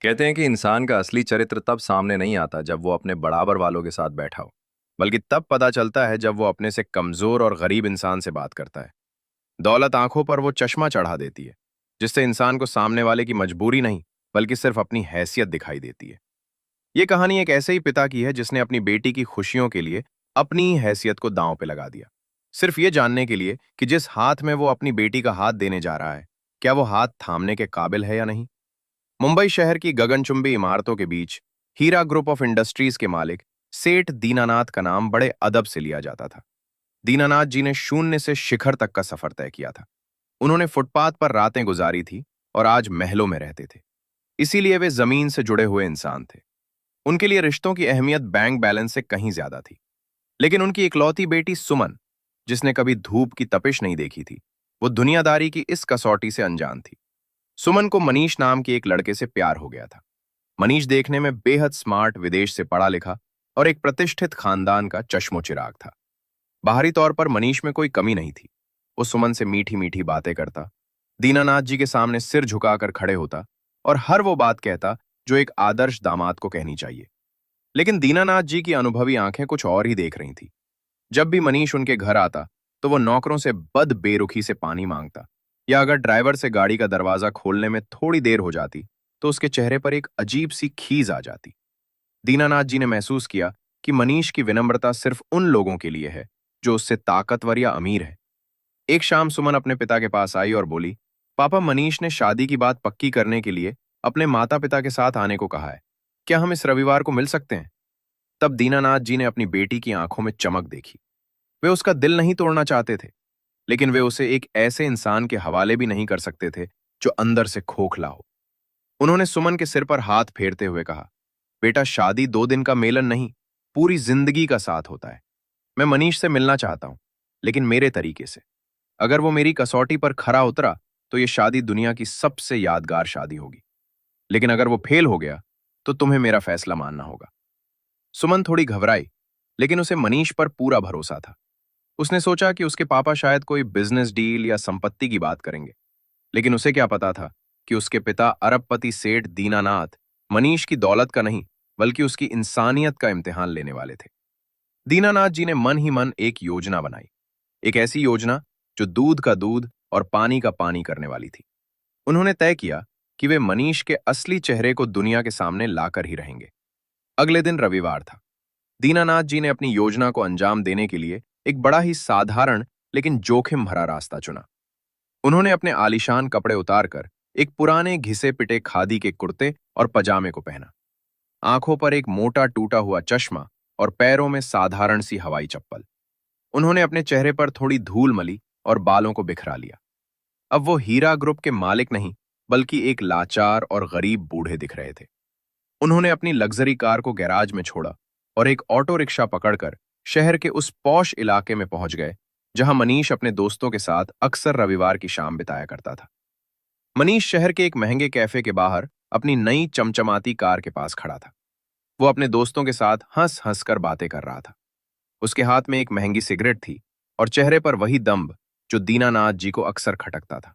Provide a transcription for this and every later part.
कहते हैं कि इंसान का असली चरित्र तब सामने नहीं आता जब वो अपने बराबर वालों के साथ बैठा हो, बल्कि तब पता चलता है जब वो अपने से कमजोर और गरीब इंसान से बात करता है। दौलत आंखों पर वो चश्मा चढ़ा देती है, जिससे इंसान को सामने वाले की मजबूरी नहीं, बल्कि सिर्फ अपनी हैसियत दिखाई देती है। ये कहानी एक ऐसे ही पिता की है जिसने अपनी बेटी की खुशियों के लिए अपनी ही हैसियत को दांव पे लगा दिया, सिर्फ ये जानने के लिए कि जिस हाथ में वो अपनी बेटी का हाथ देने जा रहा है, क्या वो हाथ थामने के काबिल है या नहीं। मुंबई शहर की गगनचुंबी इमारतों के बीच हीरा ग्रुप ऑफ इंडस्ट्रीज के मालिक सेठ दीनानाथ का नाम बड़े अदब से लिया जाता था। दीनानाथ जी ने शून्य से शिखर तक का सफर तय किया था। उन्होंने फुटपाथ पर रातें गुजारी थी और आज महलों में रहते थे। इसीलिए वे जमीन से जुड़े हुए इंसान थे। उनके लिए रिश्तों की अहमियत बैंक बैलेंस से कहीं ज्यादा थी। लेकिन उनकी इकलौती बेटी सुमन, जिसने कभी धूप की तपिश नहीं देखी थी, वो दुनियादारी की इस कसौटी से अनजान थी। सुमन को मनीष नाम के एक लड़के से प्यार हो गया था। मनीष देखने में बेहद स्मार्ट, विदेश से पढ़ा लिखा और एक प्रतिष्ठित खानदान का चश्मो चिराग था। बाहरी तौर पर मनीष में कोई कमी नहीं थी। वो सुमन से मीठी मीठी बातें करता, दीनानाथ जी के सामने सिर झुकाकर खड़े होता और हर वो बात कहता जो एक आदर्श दामाद को कहनी चाहिए। लेकिन दीनानाथ जी की अनुभवी आंखें कुछ और ही देख रही थी। जब भी मनीष उनके घर आता तो वो नौकरों से बद बेरुखी से पानी मांगता, या अगर ड्राइवर से गाड़ी का दरवाजा खोलने में थोड़ी देर हो जाती तो उसके चेहरे पर एक अजीब सी खीज आ जाती। दीनानाथ जी ने महसूस किया कि मनीष की विनम्रता सिर्फ उन लोगों के लिए है जो उससे ताकतवर या अमीर है। एक शाम सुमन अपने पिता के पास आई और बोली, पापा, मनीष ने शादी की बात पक्की करने के लिए अपने माता पिता के साथ आने को कहा है। क्या हम इस रविवार को मिल सकते हैं? तब दीनानाथ जी ने अपनी बेटी की आंखों में चमक देखी। वे उसका दिल नहीं तोड़ना चाहते थे, लेकिन वे उसे एक ऐसे इंसान के हवाले भी नहीं कर सकते थे जो अंदर से खोखला हो। उन्होंने सुमन के सिर पर हाथ फेरते हुए कहा, बेटा, शादी 2 दिन का मेलन नहीं, पूरी जिंदगी का साथ होता है। मैं मनीष से मिलना चाहता हूं, लेकिन मेरे तरीके से। अगर वो मेरी कसौटी पर खरा उतरा तो ये शादी दुनिया की सबसे यादगार शादी होगी। लेकिन अगर वो फेल हो गया तो तुम्हें मेरा फैसला मानना होगा। सुमन थोड़ी घबराई, लेकिन उसे मनीष पर पूरा भरोसा था। उसने सोचा कि उसके पापा शायद कोई बिजनेस डील या संपत्ति की बात करेंगे। लेकिन उसे क्या पता था कि उसके पिता अरबपति सेठ दीनानाथ मनीष की दौलत का नहीं, बल्कि उसकी इंसानियत का इम्तिहान लेने वाले थे। दीनानाथ जी ने मन ही मन एक योजना बनाई। एक ऐसी योजना जो दूध का दूध और पानी का पानी करने वाली थी। उन्होंने तय किया कि वे मनीष के असली चेहरे को दुनिया के सामने लाकर ही रहेंगे। अगले दिन रविवार था। दीनानाथ जी ने अपनी योजना को अंजाम देने के लिए एक बड़ा ही साधारण लेकिन जोखिम भरा रास्ता चुना। उन्होंने अपने आलीशान कपड़े उतारकर एक पुराने घिसे पिटे खादी के कुर्ते और पजामे को पहना, आंखों पर एक मोटा टूटा हुआ चश्मा और पैरों में साधारण सी हवाई चप्पल। उन्होंने अपने चेहरे पर थोड़ी धूल मली और बालों को बिखरा लिया। अब वो हीरा ग्रुप के मालिक नहीं, बल्कि एक लाचार और गरीब बूढ़े दिख रहे थे। उन्होंने अपनी लग्जरी कार को गैराज में छोड़ा और एक ऑटो रिक्शा पकड़कर शहर के उस पॉश इलाके में पहुंच गए जहां मनीष अपने दोस्तों के साथ अक्सर रविवार की शाम बिताया करता था। मनीष शहर के एक महंगे कैफे के बाहर अपनी नई चमचमाती कार के पास खड़ा था। वो अपने दोस्तों के साथ हंस हंस कर बातें कर रहा था। उसके हाथ में एक महंगी सिगरेट थी और चेहरे पर वही दम्भ जो दीनानाथ जी को अक्सर खटकता था।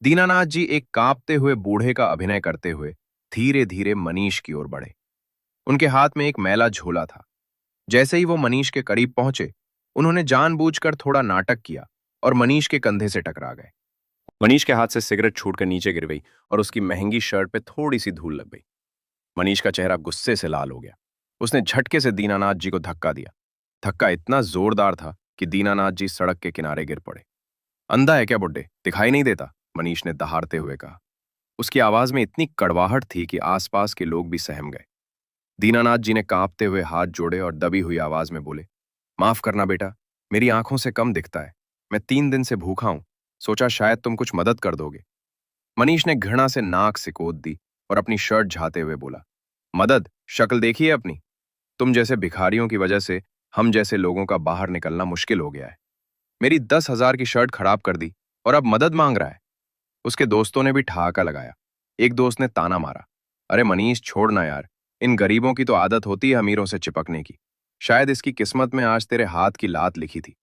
दीनानाथ जी एक कांपते हुए बूढ़े का अभिनय करते हुए धीरे धीरे मनीष की ओर बढ़े। उनके हाथ में एक मैला झोला था। जैसे ही वो मनीष के करीब पहुंचे, उन्होंने जानबूझकर थोड़ा नाटक किया और मनीष के कंधे से टकरा गए। मनीष के हाथ से सिगरेट छूटकर नीचे गिर गई और उसकी महंगी शर्ट पे थोड़ी सी धूल लग गई। मनीष का चेहरा गुस्से से लाल हो गया। उसने झटके से दीनानाथ जी को धक्का दिया। धक्का इतना जोरदार था कि दीनानाथ जी सड़क के किनारे गिर पड़े। अंधा है क्या बुड्ढे, दिखाई नहीं देता? मनीष ने दहाड़ते हुए कहा। उसकी आवाज में इतनी कड़वाहट थी कि आसपास के लोग भी सहम गए। दीनानाथ जी ने कांपते हुए हाथ जोड़े और दबी हुई आवाज में बोले, माफ करना बेटा, मेरी आंखों से कम दिखता है। मैं 3 दिन से भूखा हूं, सोचा शायद तुम कुछ मदद कर दोगे। मनीष ने घृणा से नाक सिकोड़ दी और अपनी शर्ट झाते हुए बोला, मदद? शक्ल देखी है अपनी? तुम जैसे भिखारियों की वजह से हम जैसे लोगों का बाहर निकलना मुश्किल हो गया है। मेरी 10,000 की शर्ट खराब कर दी और अब मदद मांग रहा है। उसके दोस्तों ने भी ठहाका लगाया। एक दोस्त ने ताना मारा, अरे मनीष, छोड़ना यार, इन गरीबों की तो आदत होती है अमीरों से चिपकने की। शायद इसकी किस्मत में आज तेरे हाथ की लात लिखी थी।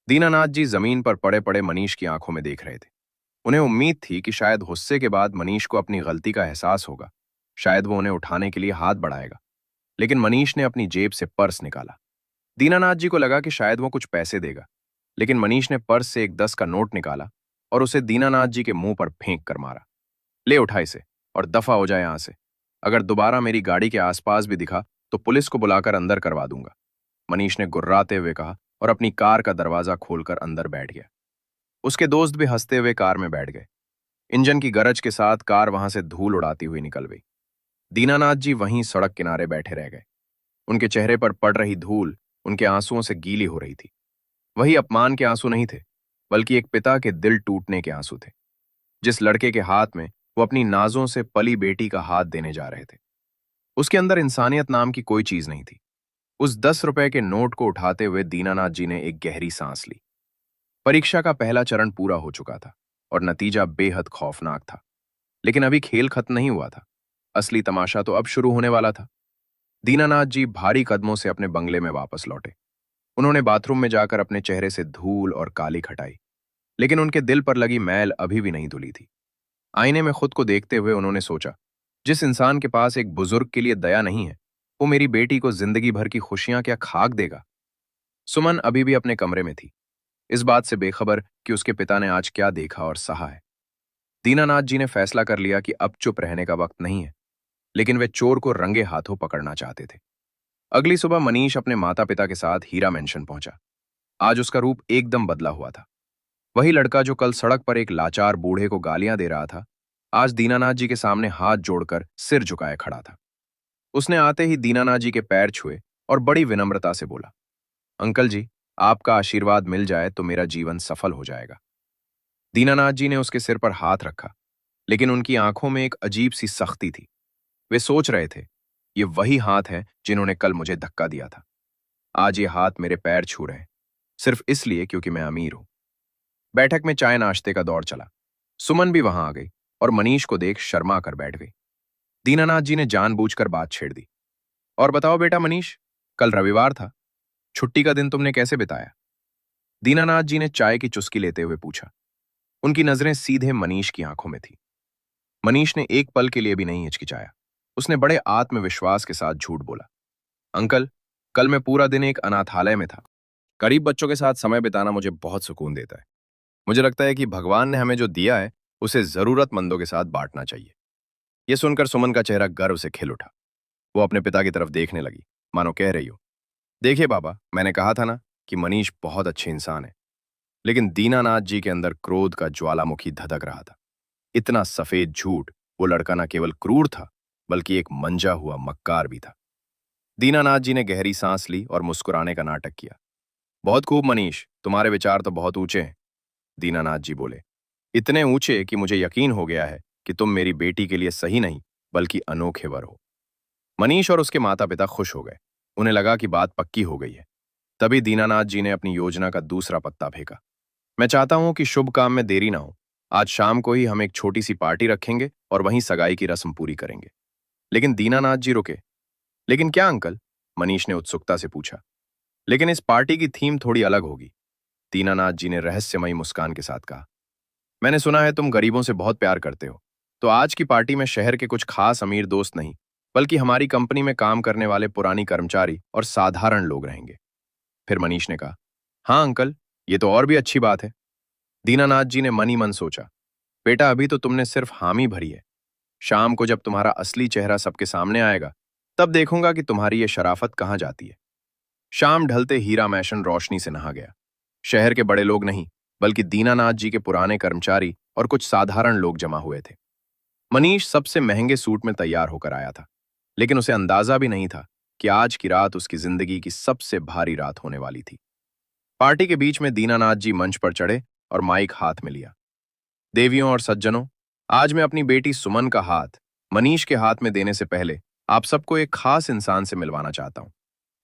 दीनानाथ जी जमीन पर पड़े पड़े मनीष की आंखों में देख रहे थे। उन्हें उम्मीद थी कि शायद गुस्से के बाद मनीष को अपनी गलती का एहसास होगा। शायद वो उन्हें उठाने के लिए हाथ बढ़ाएगा, लेकिन मनीष ने अपनी जेब से पर्स निकाला। दीनानाथ जी को लगा कि शायद वो कुछ पैसे देगा, लेकिन मनीष ने पर्स से एक 10 का नोट निकाला और उसे दीनानाथ जी के मुंह पर फेंक कर मारा। ले उठा इसे और दफा हो जाए यहां से। अगर दोबारा मेरी गाड़ी के आसपास भी दिखा तो पुलिस को बुलाकर अंदर करवा दूंगा, मनीष ने गुर्राते हुए कहा और अपनी कार का दरवाजा खोलकर अंदर बैठ गया। उसके दोस्त भी हंसते हुए कार में बैठ गए। इंजन की गरज के साथ कार वहां से धूल उड़ाती हुई निकल गई। दीनानाथ जी वहीं सड़क किनारे बैठे रह गए। उनके चेहरे पर पड़ रही धूल उनके आंसुओं से गीली हो रही थी। वही अपमान के आंसू नहीं थे, बल्कि एक पिता के दिल टूटने के आंसू थे, जिस लड़के के हाथ में वो अपनी नाजों से पली बेटी का हाथ देने जा रहे थे। उसके अंदर इंसानियत नाम की कोई चीज नहीं थी। उस 10 रुपए के नोट को उठाते हुए दीनानाथ जी ने एक गहरी सांस ली। परीक्षा का पहला चरण पूरा हो चुका था और नतीजा बेहद खौफनाक था। लेकिन अभी खेल खत्म नहीं हुआ था। असली तमाशा तो अब शुरू होने वाला था। दीनानाथ जी भारी कदमों से अपने बंगले में वापस लौटे। उन्होंने बाथरूम में जाकर अपने चेहरे से धूल और कालिख हटाई, लेकिन उनके दिल पर लगी मैल अभी भी नहीं धुली थी। आईने में खुद को देखते हुए उन्होंने सोचा, जिस इंसान के पास एक बुजुर्ग के लिए दया नहीं है, वो मेरी बेटी को जिंदगी भर की खुशियां क्या खाक देगा। सुमन अभी भी अपने कमरे में थी, इस बात से बेखबर कि उसके पिता ने आज क्या देखा और सहा है। दीनानाथ जी ने फैसला कर लिया कि अब चुप रहने का वक्त नहीं है, लेकिन वे चोर को रंगे हाथों पकड़ना चाहते थे। अगली सुबह मनीष अपने माता पिता के साथ हीरा मेंशन पहुंचा। आज उसका रूप एकदम बदला हुआ था। वही लड़का जो कल सड़क पर एक लाचार बूढ़े को गालियां दे रहा था, आज दीनानाथ जी के सामने हाथ जोड़कर सिर झुकाए खड़ा था। उसने आते ही दीनानाथ जी के पैर छुए और बड़ी विनम्रता से बोला, अंकल जी, आपका आशीर्वाद मिल जाए तो मेरा जीवन सफल हो जाएगा। दीनानाथ जी ने उसके सिर पर हाथ रखा, लेकिन उनकी आंखों में एक अजीब सी सख्ती थी। वे सोच रहे थे, ये वही हाथ हैं जिन्होंने कल मुझे धक्का दिया था। आज ये हाथ मेरे पैर छू रहे हैं, सिर्फ इसलिए क्योंकि मैं अमीर हूं। बैठक में चाय नाश्ते का दौर चला। सुमन भी वहां आ गई और मनीष को देख शर्मा कर बैठ गई। दीनानाथ जी ने जानबूझकर बात छेड़ दी। और बताओ बेटा मनीष, कल रविवार था, छुट्टी का दिन तुमने कैसे बिताया? दीनानाथ जी ने चाय की चुस्की लेते हुए पूछा। उनकी नजरें सीधे मनीष की आंखों में थी। मनीष ने एक पल के लिए भी नहीं हिचकिचाया। उसने बड़े आत्मविश्वास के साथ झूठ बोला, अंकल, कल मैं पूरा दिन एक अनाथालय में था। गरीब बच्चों के साथ समय बिताना मुझे बहुत सुकून देता है। मुझे लगता है कि भगवान ने हमें जो दिया है उसे जरूरतमंदों के साथ बांटना चाहिए। यह सुनकर सुमन का चेहरा गर्व से खिल उठा। वो अपने पिता की तरफ देखने लगी, मानो कह रही हो, देखिए बाबा, मैंने कहा था ना कि मनीष बहुत अच्छे इंसान है। लेकिन दीनानाथ जी के अंदर क्रोध का ज्वालामुखी धधक रहा था। इतना सफेद झूठ, वो लड़का न केवल क्रूर था, बल्कि एक मंजा हुआ मक्कार भी था। दीनानाथ जी ने गहरी सांस ली और मुस्कुराने का नाटक किया। बहुत खूब मनीष, तुम्हारे विचार तो बहुत ऊंचे हैं। दीनानाथ जी बोले, इतने ऊंचे कि मुझे यकीन हो गया है कि तुम मेरी बेटी के लिए सही नहीं बल्कि अनोखे वर हो। मनीष और उसके माता पिता खुश हो गए। उन्हें लगा कि बात पक्की हो गई है। तभी दीनानाथ जी ने अपनी योजना का दूसरा पत्ता फेंका। मैं चाहता हूं कि शुभ काम में देरी ना हो। आज शाम को ही हम एक छोटी सी पार्टी रखेंगे और वहीं सगाई की रस्म पूरी करेंगे। लेकिन दीनानाथ जी रुके। लेकिन क्या अंकल? मनीष ने उत्सुकता से पूछा। लेकिन इस पार्टी की थीम थोड़ी अलग होगी, दीनानाथ जी ने रहस्यमयी मुस्कान के साथ कहा। मैंने सुना है तुम गरीबों से बहुत प्यार करते हो, तो आज की पार्टी में शहर के कुछ खास अमीर दोस्त नहीं, बल्कि हमारी कंपनी में काम करने वाले पुरानी कर्मचारी और साधारण लोग रहेंगे। फिर मनीष ने कहा, हाँ अंकल, ये तो और भी अच्छी बात है। दीनानाथ जी ने मन ही मन सोचा, बेटा अभी तो तुमने सिर्फ हामी भरी है। शाम को जब तुम्हारा असली चेहरा सबके सामने आएगा, तब देखूंगा कि तुम्हारी ये शराफत कहाँ जाती है। शाम ढलते हीरा मैशन रोशनी से नहा गया। शहर के बड़े लोग नहीं, बल्कि दीनानाथ जी के पुराने कर्मचारी और कुछ साधारण लोग जमा हुए थे। मनीष सबसे महंगे सूट में तैयार होकर आया था, लेकिन उसे अंदाजा भी नहीं था कि आज की रात उसकी जिंदगी की सबसे भारी रात होने वाली थी। पार्टी के बीच में दीनानाथ जी मंच पर चढ़े और माइक हाथ में लिया। देवियों और सज्जनों, आज मैं अपनी बेटी सुमन का हाथ मनीष के हाथ में देने से पहले आप सबको एक खास इंसान से मिलवाना चाहता हूं।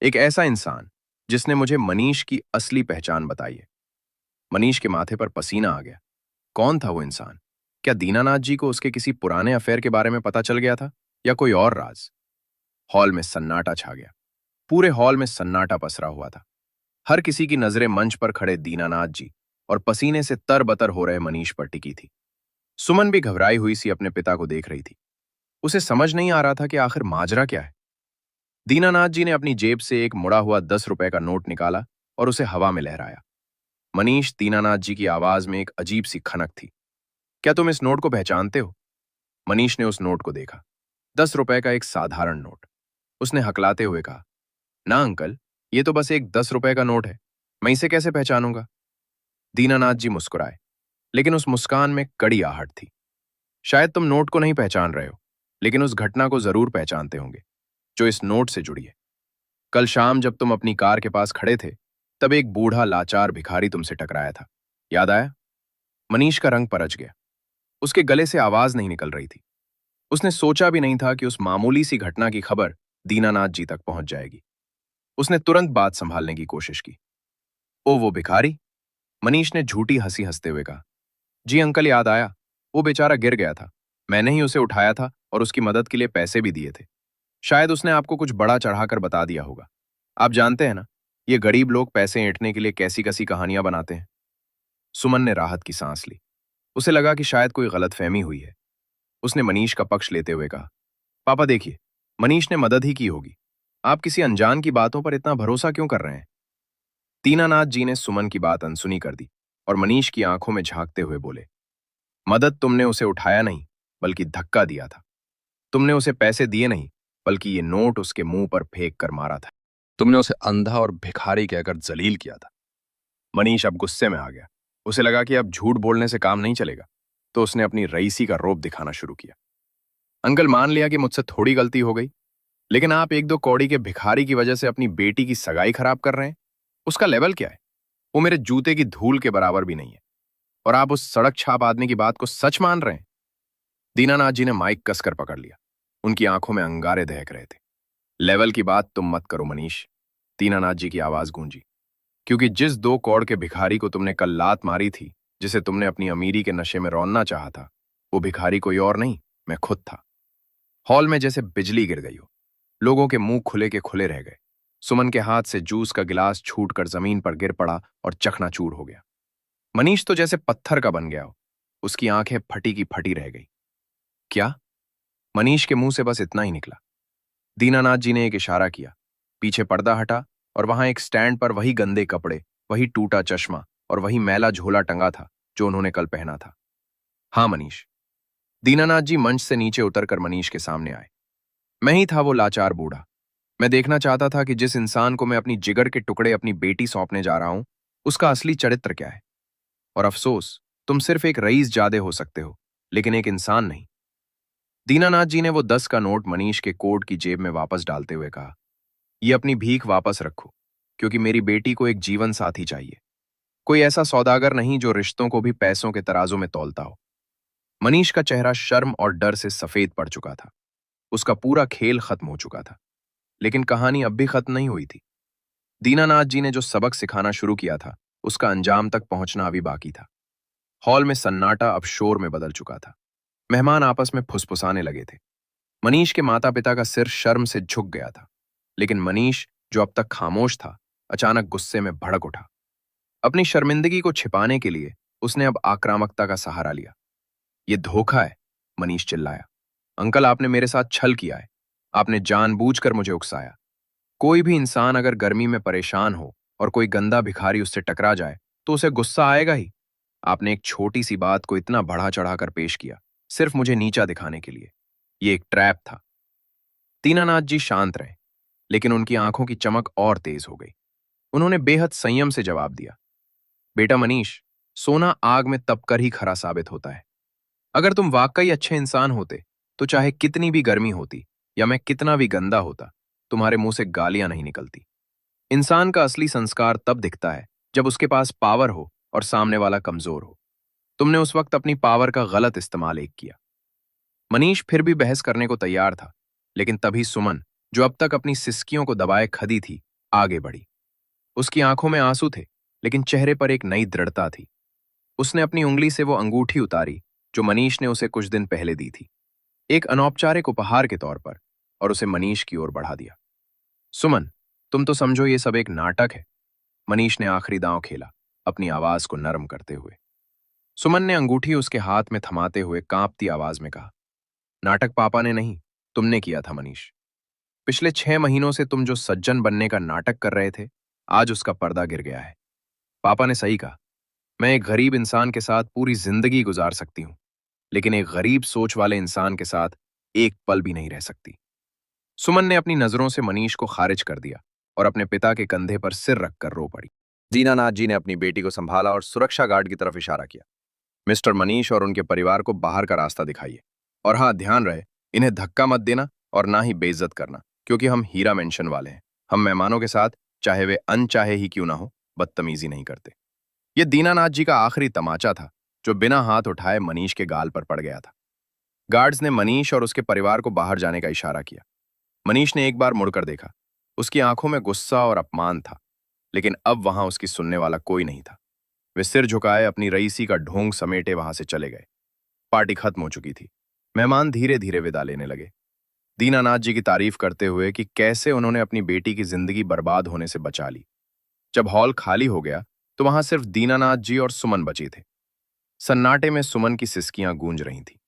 एक ऐसा इंसान जिसने मुझे मनीष की असली पहचान बताई है। मनीष के माथे पर पसीना आ गया। कौन था वो इंसान? क्या दीनानाथ जी को उसके किसी पुराने अफेयर के बारे में पता चल गया था, या कोई और राज? हॉल में सन्नाटा छा गया। पूरे हॉल में सन्नाटा पसरा हुआ था। हर किसी की नजरें मंच पर खड़े दीनानाथ जी और पसीने से तरबतर हो रहे मनीष पर टिकी थी। सुमन भी घबराई हुई सी अपने पिता को देख रही थी। उसे समझ नहीं आ रहा था कि आखिर माजरा क्या है। दीनानाथ जी ने अपनी जेब से एक मुड़ा हुआ 10 रुपए का नोट निकाला और उसे हवा में लहराया। मनीष, दीनानाथ जी की आवाज में एक अजीब सी खनक थी। क्या तुम इस नोट को पहचानते हो? मनीष ने उस नोट को देखा। 10 रुपए का एक साधारण नोट। उसने हकलाते हुए कहा, ना अंकल, ये तो बस एक 10 रुपए का नोट है। मैं इसे कैसे पहचानूंगा? दीनानाथ जी मुस्कुराए, लेकिन उस मुस्कान में कड़ी आहट थी। शायद तुम नोट को नहीं पहचान रहे हो, लेकिन उस घटना को जरूर पहचानते होंगे जो इस नोट से जुड़ी है। कल शाम जब तुम अपनी कार के पास खड़े थे, तब एक बूढ़ा लाचार भिखारी तुमसे टकराया था। याद आया? मनीष का रंग परच गया। उसके गले से आवाज नहीं निकल रही थी। उसने सोचा भी नहीं था कि उस मामूली सी घटना की खबर दीनानाथ जी तक पहुंच जाएगी। उसने तुरंत बात संभालने की कोशिश की। ओ, वो भिखारी? मनीष ने झूठी हंसी हंसते हुए कहा। जी अंकल, याद आया। वो बेचारा गिर गया था। मैंने ही उसे उठाया था और उसकी मदद के लिए पैसे भी दिए थे। शायद उसने आपको कुछ बड़ा चढ़ाकर बता दिया होगा। आप जानते हैं ना, ये गरीब लोग पैसे ऐंठने के लिए कैसी कैसी कहानियां बनाते हैं। सुमन ने राहत की सांस ली। उसे लगा कि शायद कोई गलतफहमी हुई है। उसने मनीष का पक्ष लेते हुए कहा, पापा देखिए, मनीष ने मदद ही की होगी। आप किसी अनजान की बातों पर इतना भरोसा क्यों कर रहे हैं? दीनानाथ जी ने सुमन की बात अनसुनी कर दी और मनीष की आंखों में झांकते हुए बोले, मदद तुमने उसे उठाया नहीं, बल्कि धक्का दिया था। तुमने उसे पैसे दिए नहीं, बल्कि ये नोट उसके मुंह पर फेंक कर मारा था। तुमने उसे अंधा और भिखारी कहकर जलील किया था। मनीष अब गुस्से में आ गया। उसे लगा कि अब झूठ बोलने से काम नहीं चलेगा, तो उसने अपनी रईसी का रौब दिखाना शुरू किया। अंकल, मान लिया कि मुझसे थोड़ी गलती हो गई, लेकिन आप एक दो कौड़ी के भिखारी की वजह से अपनी बेटी की सगाई खराब कर रहे हैं। उसका लेवल क्या है? वो मेरे जूते की धूल के बराबर भी नहीं है। और आप उस सड़क छाप आदमी की बात को सच मान रहे हैं? दीनानाथ जी ने माइक कसकर पकड़ लिया। उनकी आंखों में अंगारे दहक रहे थे। लेवल की बात तुम मत करो मनीष, दीनानाथ जी की आवाज गूंजी। क्योंकि जिस 2 कौड़ के भिखारी को तुमने कल लात मारी थी, जिसे तुमने अपनी अमीरी के नशे में रौंदना चाहा था, वो भिखारी कोई और नहीं, मैं खुद था। हॉल में जैसे बिजली गिर गई हो। लोगों के मुंह खुले के खुले रह गए। सुमन के हाथ से जूस का गिलास छूटकर जमीन पर गिर पड़ा और चकनाचूर हो गया। मनीष तो जैसे पत्थर का बन गया हो। उसकी आंखें फटी की फटी रह गई। क्या? मनीष के मुंह से बस इतना ही निकला। दीनानाथ जी ने एक इशारा किया। पीछे पर्दा हटा और वहां एक स्टैंड पर वही गंदे कपड़े, वही टूटा चश्मा और वही मैला झोला टंगा था जो उन्होंने कल पहना था। हाँ मनीष। दीनानाथ जी मंच से नीचे उतरकर मनीष के सामने आए। मैं ही था वो लाचार बूढ़ा। मैं देखना चाहता था कि जिस इंसान को मैं अपनी जिगर के टुकड़े अपनी बेटी सौंपने जा रहा हूं, उसका असली चरित्र क्या है। और अफसोस, तुम सिर्फ एक रईस जादे हो सकते हो, लेकिन एक इंसान नहीं। दीनानाथ जी ने वो 10 का नोट मनीष के कोट की जेब में वापस डालते हुए कहा, ये अपनी भीख वापस रखो, क्योंकि मेरी बेटी को एक जीवन साथी चाहिए। कोई ऐसा सौदागर नहीं जो रिश्तों को भी पैसों के तराजू में तौलता हो। मनीष का चेहरा शर्म और डर से सफेद पड़ चुका था। उसका पूरा खेल खत्म हो चुका था। लेकिन कहानी अब भी खत्म नहीं हुई थी। दीनानाथ जी ने जो सबक सिखाना शुरू किया था, उसका अंजाम तक पहुंचना अभी बाकी था। हॉल में सन्नाटा अब शोर में बदल चुका था। मेहमान आपस में फुसफुसाने लगे थे। मनीष के माता पिता का सिर शर्म से झुक गया था। लेकिन मनीष, जो अब तक खामोश था, अचानक गुस्से में भड़क उठा। अपनी शर्मिंदगी को छिपाने के लिए उसने अब आक्रामकता का सहारा लिया। ये धोखा है, मनीष चिल्लाया। अंकल, आपने मेरे साथ छल किया है। आपने जानबूझकर मुझे उकसाया। कोई भी इंसान अगर गर्मी में परेशान हो और कोई गंदा भिखारी उससे टकरा जाए, तो उसे गुस्सा आएगा ही। आपने एक छोटी सी बात को इतना बढ़ा चढ़ाकर पेश किया, सिर्फ मुझे नीचा दिखाने के लिए। ये एक ट्रैप था। दीनानाथ जी शांत रहे, लेकिन उनकी आंखों की चमक और तेज हो गई। उन्होंने बेहद संयम से जवाब दिया, बेटा मनीष, सोना आग में तपकर ही खरा साबित होता है। अगर तुम वाकई अच्छे इंसान होते, तो चाहे कितनी भी गर्मी होती या मैं कितना भी गंदा होता, तुम्हारे मुंह से गालियां नहीं निकलती। इंसान का असली संस्कार तब दिखता है जब उसके पास पावर हो और सामने वाला कमजोर हो। तुमने उस वक्त अपनी पावर का गलत इस्तेमाल किया। मनीष फिर भी बहस करने को तैयार था, लेकिन तभी सुमन, जो अब तक अपनी सिसकियों को दबाए खदी थी, आगे बढ़ी। उसकी आंखों में आंसू थे, लेकिन चेहरे पर एक नई दृढ़ता थी। उसने अपनी उंगली से वो अंगूठी उतारी जो मनीष ने उसे कुछ दिन पहले दी थी, एक अनौपचारिक उपहार के तौर पर, और उसे मनीष की ओर बढ़ा दिया। सुमन, तुम तो समझो ये सब एक नाटक है। मनीष ने आखिरी दांव खेला, अपनी आवाज को नरम करते हुए। सुमन ने अंगूठी उसके हाथ में थमाते हुए कांपती आवाज में कहा, नाटक पापा ने नहीं, तुमने किया था मनीष। पिछले 6 महीनों से तुम जो सज्जन बनने का नाटक कर रहे थे, आज उसका पर्दा गिर गया है। पापा ने सही कहा। मैं एक गरीब इंसान के साथ पूरी जिंदगी गुजार सकती हूँ, लेकिन एक गरीब सोच वाले इंसान के साथ एक पल भी नहीं रह सकती। सुमन ने अपनी नजरों से मनीष को खारिज कर दिया और अपने पिता के कंधे पर सिर रखकर रो पड़ी। दीनानाथ जी ने अपनी बेटी को संभाला और सुरक्षा गार्ड की तरफ इशारा किया। मिस्टर मनीष और उनके परिवार को बाहर का रास्ता दिखाइए। और हाँ, ध्यान रहे, इन्हें धक्का मत देना और ना ही बेइज्जत करना, क्योंकि हम हीरा मेंशन वाले हैं। हम मेहमानों के साथ, चाहे वे अनचाहे ही क्यों ना हो, बदतमीजी नहीं करते। ये दीनानाथ जी का आखिरी तमाचा था, जो बिना हाथ उठाए मनीष के गाल पर पड़ गया था। गार्ड्स ने मनीष और उसके परिवार को बाहर जाने का इशारा किया। मनीष ने एक बार मुड़कर देखा। उसकी आंखों में गुस्सा और अपमान था, लेकिन अब वहां उसकी सुनने वाला कोई नहीं था। वे सिर झुकाए अपनी रईसी का ढोंग समेटे वहां से चले गए। पार्टी खत्म हो चुकी थी। मेहमान धीरे धीरे विदा लेने लगे, दीनानाथ जी की तारीफ करते हुए कि कैसे उन्होंने अपनी बेटी की जिंदगी बर्बाद होने से बचा ली। जब हॉल खाली हो गया तो वहां सिर्फ दीनानाथ जी और सुमन बची थे। सन्नाटे में सुमन की सिसकियां गूंज रही थी।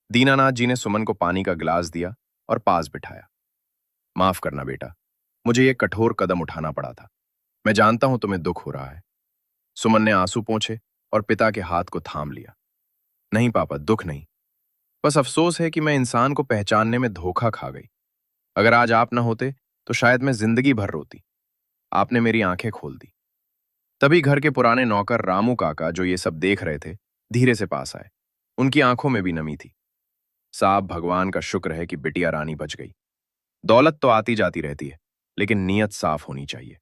दीनानाथ जी ने सुमन को पानी का गिलास दिया और पास बिठाया। माफ करना बेटा, मुझे ये कठोर कदम उठाना पड़ा था। मैं जानता हूं तुम्हें दुख हो रहा है। सुमन ने आंसू पोंछे और पिता के हाथ को थाम लिया। नहीं पापा, दुख नहीं, बस अफसोस है कि मैं इंसान को पहचानने में धोखा खा गई। अगर आज आप न होते तो शायद मैं जिंदगी भर रोती। आपने मेरी आंखें खोल दी। तभी घर के पुराने नौकर रामू काका, जो ये सब देख रहे थे, धीरे से पास आए। उनकी आंखों में भी नमी थी। साहब, भगवान का शुक्र है कि बिटिया रानी बच गई। दौलत तो आती जाती रहती है, लेकिन नीयत साफ होनी चाहिए।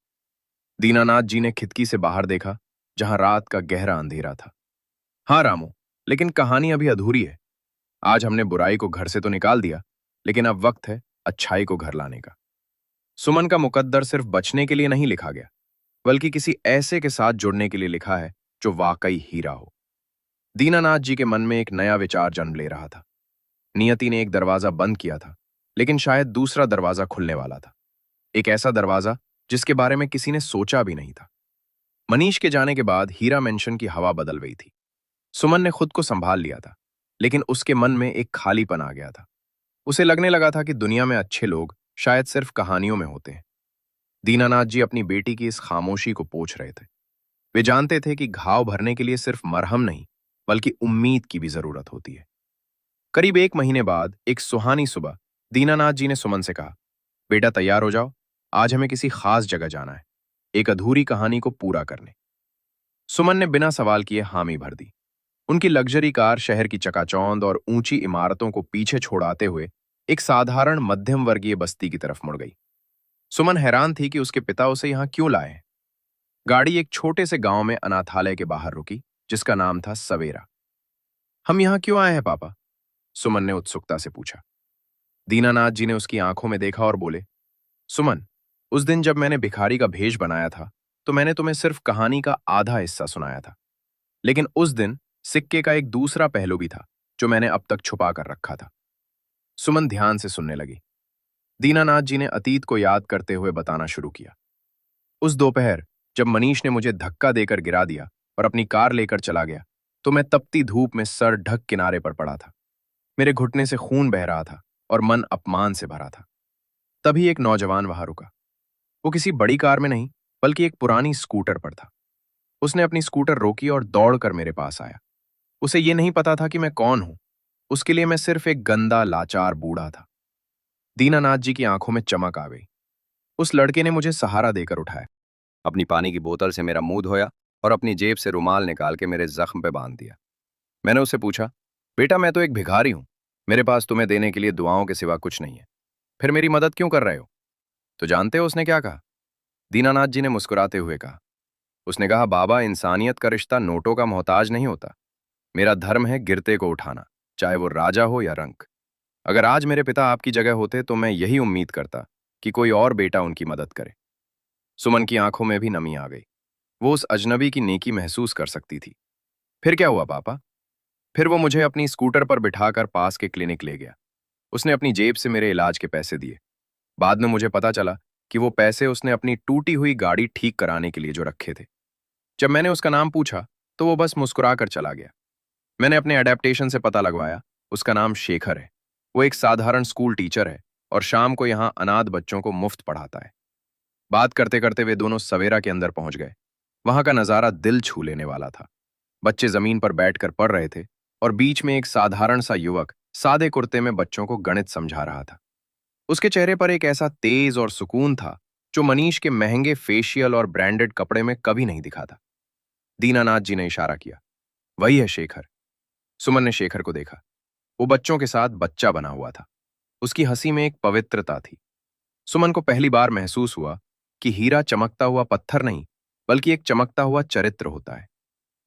दीनानाथ जी ने खिड़की से बाहर देखा, जहां रात का गहरा अंधेरा था। हाँ रामू, लेकिन कहानी अभी अधूरी है। आज हमने बुराई को घर से तो निकाल दिया, लेकिन अब वक्त है अच्छाई को घर लाने का। सुमन का मुकद्दर सिर्फ बचने के लिए नहीं लिखा गया, बल्कि किसी ऐसे के साथ जुड़ने के लिए लिखा है जो वाकई हीरा हो। दीनानाथ जी के मन में एक नया विचार जन्म ले रहा था। नियति ने एक दरवाजा बंद किया था, लेकिन शायद दूसरा दरवाजा खुलने वाला था। एक ऐसा दरवाजा जिसके बारे में किसी ने सोचा भी नहीं था। मनीष के जाने के बाद हीरा मेंशन की हवा बदल गई थी। सुमन ने खुद को संभाल लिया था, लेकिन उसके मन में एक खालीपन आ गया था। उसे लगने लगा था कि दुनिया में अच्छे लोग शायद सिर्फ कहानियों में होते हैं। दीनानाथ जी अपनी बेटी की इस खामोशी को पोंछ रहे थे। वे जानते थे कि घाव भरने के लिए सिर्फ मरहम नहीं, बल्कि उम्मीद की भी जरूरत होती है। करीब 1 महीने बाद एक सुहानी सुबह दीनानाथ जी ने सुमन से कहा, बेटा तैयार हो जाओ, आज हमें किसी खास जगह जाना है, एक अधूरी कहानी को पूरा करने। सुमन ने बिना सवाल किए हामी भर दी। उनकी लग्जरी कार शहर की चकाचौंध और ऊंची इमारतों को पीछे छोड़ाते हुए एक साधारण मध्यम वर्गीय बस्ती की तरफ मुड़ गई। सुमन हैरान थी कि उसके पिता उसे यहां क्यों लाए हैं। गाड़ी एक छोटे से गांव में अनाथालय के बाहर रुकी, जिसका नाम था सवेरा। हम यहां क्यों आए हैं पापा? सुमन ने उत्सुकता से पूछा। दीनानाथ जी ने उसकी आंखों में देखा और बोले, सुमन, उस दिन जब मैंने भिखारी का भेष बनाया था, तो मैंने तुम्हें सिर्फ कहानी का आधा हिस्सा सुनाया था। लेकिन उस दिन सिक्के का एक दूसरा पहलू भी था, जो मैंने अब तक छुपा कर रखा था। सुमन ध्यान से सुनने लगी। दीनानाथ जी ने अतीत को याद करते हुए बताना शुरू किया। उस दोपहर जब मनीष ने मुझे धक्का देकर गिरा दिया और अपनी कार लेकर चला गया, तो मैं तपती धूप में सर ढक किनारे पर पड़ा था। मेरे घुटने से खून बह रहा था और मन अपमान से भरा था। तभी एक नौजवान वहां रुका। वो किसी बड़ी कार में नहीं, बल्कि एक पुरानी स्कूटर पर था। उसने अपनी स्कूटर रोकी और दौड़कर मेरे पास आया। उसे ये नहीं पता था कि मैं कौन हूं। उसके लिए मैं सिर्फ एक गंदा लाचार बूढ़ा था। दीनानाथ जी की आंखों में चमक आ गई। उस लड़के ने मुझे सहारा देकर उठाया, अपनी पानी की बोतल से मेरा मुंह धोया और अपनी जेब से रुमाल निकाल के मेरे जख्म पे बांध दिया। मैंने उससे पूछा, बेटा मैं तो एक भिखारी हूं, मेरे पास तुम्हें देने के लिए दुआओं के सिवा कुछ नहीं है, फिर मेरी मदद क्यों कर रहे हो? तो जानते हो उसने क्या कहा? दीनानाथ जी ने मुस्कुराते हुए कहा, उसने कहा, बाबा, इंसानियत का रिश्ता नोटों का मोहताज नहीं होता। मेरा धर्म है गिरते को उठाना, चाहे वो राजा हो या रंक। अगर आज मेरे पिता आपकी जगह होते तो मैं यही उम्मीद करता कि कोई और बेटा उनकी मदद करे। सुमन की आंखों में भी नमी आ गई। वो उस अजनबी की नेकी महसूस कर सकती थी। फिर क्या हुआ पापा? फिर वो मुझे अपनी स्कूटर पर बिठाकर पास के क्लिनिक ले गया। उसने अपनी जेब से मेरे इलाज के पैसे दिए। बाद में मुझे पता चला कि वो पैसे उसने अपनी टूटी हुई गाड़ी ठीक कराने के लिए जो रखे थे। जब मैंने उसका नाम पूछा तो वो बस मुस्कुरा कर चला गया। मैंने अपने एडेप्टेशन से पता लगवाया, उसका नाम शेखर है। वो एक साधारण स्कूल टीचर है और शाम को यहाँ अनाथ बच्चों को मुफ्त पढ़ाता है। बात करते करते वे दोनों सवेरा के अंदर पहुंच गए। वहां का नजारा दिल छू लेने वाला था। बच्चे जमीन पर बैठकर पढ़ रहे थे और बीच में एक साधारण सा युवक सादे कुर्ते में बच्चों को गणित समझा रहा था। उसके चेहरे पर एक ऐसा तेज और सुकून था जो मनीष के महंगे फेशियल और ब्रांडेड कपड़े में कभी नहीं दिखा था। दीनानाथ जी ने इशारा किया, वही है शेखर। सुमन ने शेखर को देखा। वो बच्चों के साथ बच्चा बना हुआ था। उसकी हंसी में एक पवित्रता थी। सुमन को पहली बार महसूस हुआ कि हीरा चमकता हुआ पत्थर नहीं, बल्कि एक चमकता हुआ चरित्र होता है।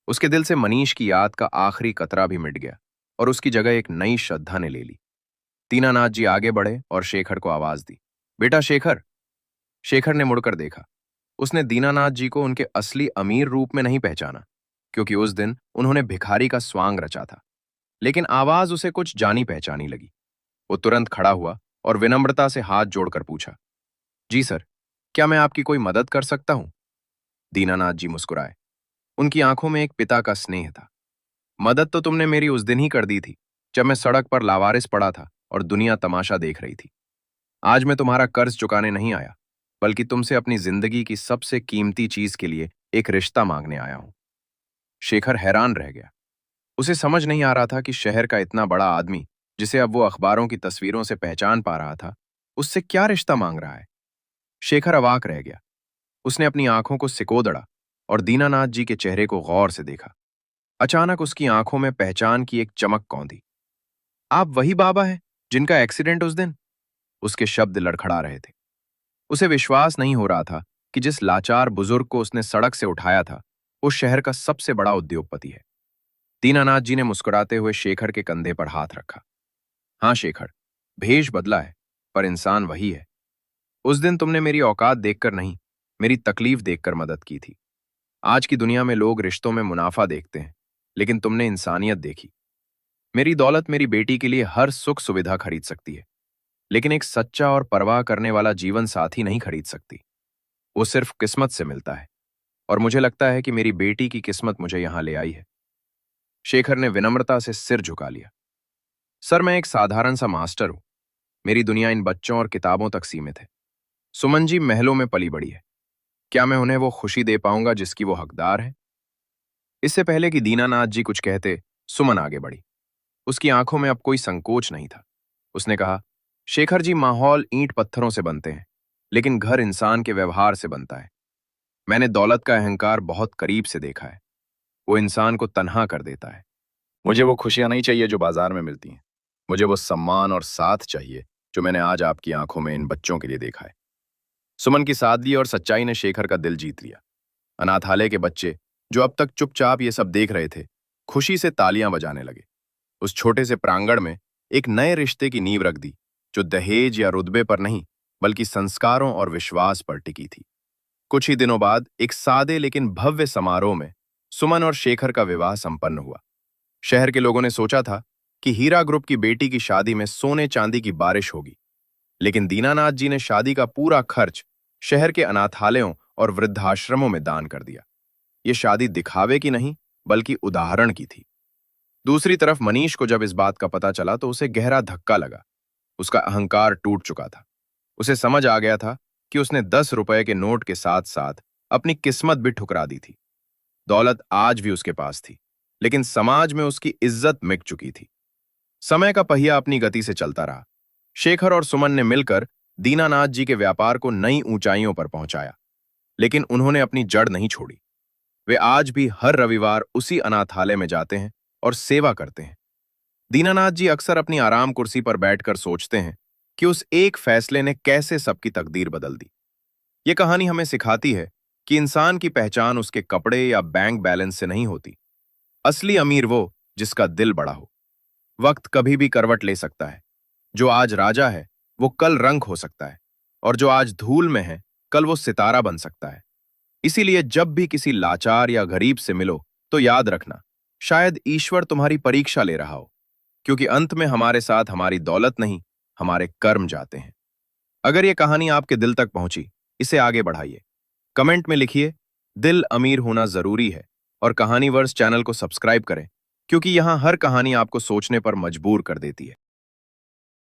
उसके दिल से मनीष की याद का आखिरी कतरा भी मिट गया और उसकी जगह एक नई श्रद्धा ने ले ली। दीनानाथ जी आगे बढ़े और शेखर को आवाज दी, बेटा शेखर। शेखर ने मुड़कर देखा। उसने दीनानाथ जी को उनके असली अमीर रूप में नहीं पहचाना, क्योंकि उस दिन उन्होंने भिखारी का स्वांग रचा था। लेकिन आवाज उसे कुछ जानी पहचानी लगी। वो तुरंत खड़ा हुआ और विनम्रता से हाथ जोड़कर पूछा, जी सर, क्या मैं आपकी कोई मदद कर सकता हूं? दीनानाथ जी मुस्कुराए। उनकी आंखों में एक पिता का स्नेह था। मदद तो तुमने मेरी उस दिन ही कर दी थी, जब मैं सड़क पर लावारिस पड़ा था और दुनिया तमाशा देख रही थी। आज मैं तुम्हारा कर्ज चुकाने नहीं आया, बल्कि तुमसे अपनी जिंदगी की सबसे कीमती चीज के लिए एक रिश्ता मांगने आया हूं। शेखर हैरान रह गया। उसे समझ नहीं आ रहा था कि शहर का इतना बड़ा आदमी, जिसे अब वो अखबारों की तस्वीरों से पहचान पा रहा था, उससे क्या रिश्ता मांग रहा है। शेखर अवाक रह गया। उसने अपनी आंखों को सिकोदड़ा और दीनानाथ जी के चेहरे को गौर से देखा। अचानक उसकी आंखों में पहचान की एक चमक कौंधी। आप वही बाबा हैं जिनका एक्सीडेंट उस दिन? उसके शब्द लड़खड़ा रहे थे। उसे विश्वास नहीं हो रहा था कि जिस लाचार बुजुर्ग को उसने सड़क से उठाया था, वो शहर का सबसे बड़ा उद्योगपति है। दीनानाथ जी ने मुस्कुराते हुए शेखर के कंधे पर हाथ रखा। हाँ शेखर, भेष बदला है, पर इंसान वही है। उस दिन तुमने मेरी औकात देखकर नहीं, मेरी तकलीफ देखकर मदद की थी। आज की दुनिया में लोग रिश्तों में मुनाफा देखते हैं, लेकिन तुमने इंसानियत देखी। मेरी दौलत मेरी बेटी के लिए हर सुख सुविधा खरीद सकती है, लेकिन एक सच्चा और परवाह करने वाला जीवन साथी नहीं खरीद सकती। वो सिर्फ किस्मत से मिलता है, और मुझे लगता है कि मेरी बेटी की किस्मत मुझे यहां ले आई है। शेखर ने विनम्रता से सिर झुका लिया। सर, मैं एक साधारण सा मास्टर हूं। मेरी दुनिया इन बच्चों और किताबों तक सीमित है। सुमन जी महलों में पली बड़ी है। क्या मैं उन्हें वो खुशी दे पाऊंगा जिसकी वो हकदार है? इससे पहले कि दीनानाथ जी कुछ कहते, सुमन आगे बढ़ी। उसकी आंखों में अब कोई संकोच नहीं था। उसने कहा, शेखर जी, माहौल ईंट पत्थरों से बनते हैं, लेकिन घर इंसान के व्यवहार से बनता है। मैंने दौलत का अहंकार बहुत करीब से देखा है। वो इंसान को तन्हा कर देता है। मुझे वो खुशियां नहीं चाहिए जो बाजार में मिलती हैं। मुझे वो सम्मान और साथ चाहिए जो मैंने आज आपकी आंखों में इन बच्चों के लिए देखा है। सुमन की सादगी और सच्चाई ने शेखर का दिल जीत लिया। अनाथालय के बच्चे, जो अब तक चुपचाप ये सब देख रहे थे, खुशी से तालियां बजाने लगे। उस छोटे से प्रांगण में एक नए रिश्ते की नींव रख दी, जो दहेज या रुतबे पर नहीं, बल्कि संस्कारों और विश्वास पर टिकी थी। कुछ ही दिनों बाद एक सादे लेकिन भव्य समारोह में सुमन और शेखर का विवाह संपन्न हुआ। शहर के लोगों ने सोचा था कि हीरा ग्रुप की बेटी की शादी में सोने चांदी की बारिश होगी, लेकिन दीनानाथ जी ने शादी का पूरा खर्च शहर के अनाथालयों और वृद्धाश्रमों में दान कर दिया। ये शादी दिखावे की नहीं, बल्कि उदाहरण की थी। दूसरी तरफ मनीष को जब इस बात का पता चला तो उसे गहरा धक्का लगा। उसका अहंकार टूट चुका था। उसे समझ आ गया था कि उसने 10 रुपए के नोट के साथ साथ अपनी किस्मत भी ठुकरा दी थी। दौलत आज भी उसके पास थी, लेकिन समाज में उसकी इज्जत मिट चुकी थी। समय का पहिया अपनी गति से चलता रहा। शेखर और सुमन ने मिलकर दीनानाथ जी के व्यापार को नई ऊंचाइयों पर पहुंचाया, लेकिन उन्होंने अपनी जड़ नहीं छोड़ी। वे आज भी हर रविवार उसी अनाथालय में जाते हैं और सेवा करते हैं। दीनानाथ जी अक्सर अपनी आराम कुर्सी पर बैठकर सोचते हैं कि उस एक फैसले ने कैसे सबकी तकदीर बदल दी। ये कहानी हमें सिखाती है कि इंसान की पहचान उसके कपड़े या बैंक बैलेंस से नहीं होती। असली अमीर वो जिसका दिल बड़ा हो। वक्त कभी भी करवट ले सकता है। जो आज राजा है वो कल रंक हो सकता है, और जो आज धूल में है कल वो सितारा बन सकता है। इसीलिए जब भी किसी लाचार या गरीब से मिलो तो याद रखना, शायद ईश्वर तुम्हारी परीक्षा ले रहा हो, क्योंकि अंत में हमारे साथ हमारी दौलत नहीं, हमारे कर्म जाते हैं। अगर ये कहानी आपके दिल तक पहुंची, इसे आगे बढ़ाइए। कमेंट में लिखिए, दिल अमीर होना जरूरी है, और कहानीवर्स चैनल को सब्सक्राइब करें, क्योंकि यहां हर कहानी आपको सोचने पर मजबूर कर देती है।